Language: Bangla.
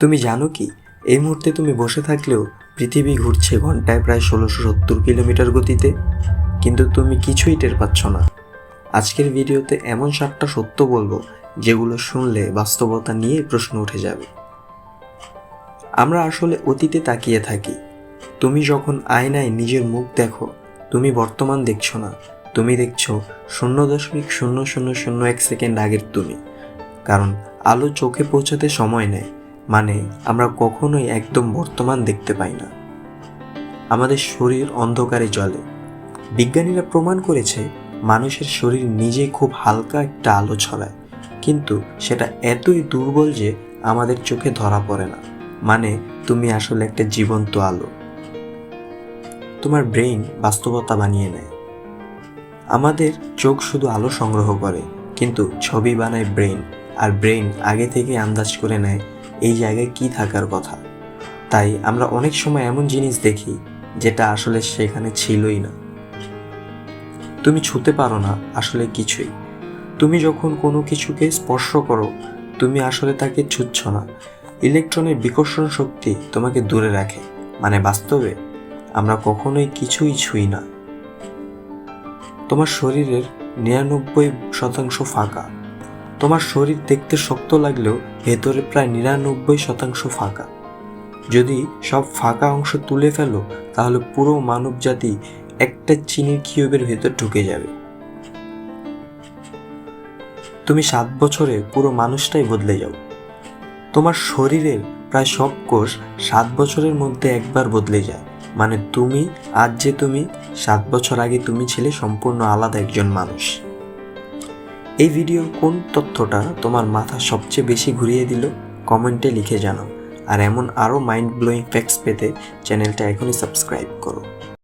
তুমি জানো কি, এই মুহূর্তে তুমি বসে থাকলেও পৃথিবী ঘুরছে ঘন্টায় প্রায় 1670 কিলোমিটার গতিতে, কিন্তু তুমি কিছুই টের পাচ্ছ না। আজকের ভিডিওতে এমন 7টা সত্য বলবো যেগুলো শুনলে বাস্তবতা নিয়ে প্রশ্ন উঠে যাবে। আমরা আসলে অতীতে তাকিয়ে থাকি। তুমি যখন আয়নায় নিজের মুখ দেখো, তুমি বর্তমান দেখছো না, তুমি দেখছো 0.0001 সেকেন্ড আগের তুমি। কারণ আলো চোখে পৌঁছাতে সময় নেয়, মানে আমরা কখনোই একদম বর্তমান দেখতে পাই না। আমাদের শরীর অন্ধকারে জ্বলে। বিজ্ঞানীরা প্রমাণ করেছে মানুষের শরীর নিজেই খুব হালকা একটা আলো ছড়ায়, কিন্তু সেটা এতই দুর্বল যে আমাদের চোখে ধরা পড়ে না। মানে তুমি আসলে একটা জীবন্ত আলো। তোমার ব্রেইন বাস্তবতা বানিয়ে নেয়। আমাদের চোখ শুধু আলো সংগ্রহ করে, কিন্তু ছবি বানায় ব্রেইন, আর ব্রেইন আগে থেকে আন্দাজ করে নেয় এই জায়গায় কি থাকার কথা। তাই আমরা অনেক সময় এমন জিনিস দেখি যেটা আসলে সেখানে ছিলই না। তুমি ছুঁতে পারো না আসলে কিছুই। তুমি যখন কোনো কিছুকে স্পর্শ করো, তুমি আসলে তাকে ছুঁচ্ছ না। ইলেকট্রনের বিকর্ষণ শক্তি তোমাকে দূরে রাখে, মানে বাস্তবে আমরা কখনোই কিছুই ছুঁই না। তোমার শরীরের 99% ফাঁকা। তোমার শরীর দেখতে শক্ত লাগলেও ভেতরে প্রায় 99% ফাঁকা। যদি সব ফাঁকা অংশ তুলে ফেলো, তাহলে পুরো মানব জাতি একটা চিনির কিউবের ভেতর ঢুকে যাবে। তুমি 7 বছরে পুরো মানুষটাই বদলে যাও। তোমার শরীরের প্রায় সব কোষ 7 বছরের মধ্যে একবার বদলে যায়। মানে তুমি আজ যে তুমি, 7 বছর আগে তুমি ছিলে সম্পূর্ণ আলাদা একজন মানুষ। এই ভিডিওর কোন তথ্যটা তোমার মাথা সবচেয়ে বেশি ঘুরিয়ে দিল, কমেন্টে লিখে জানাও। আর এমন আরও মাইন্ড ব্লোয়িং ফ্যাক্টস পেতে চ্যানেলটা এখনই সাবস্ক্রাইব করো।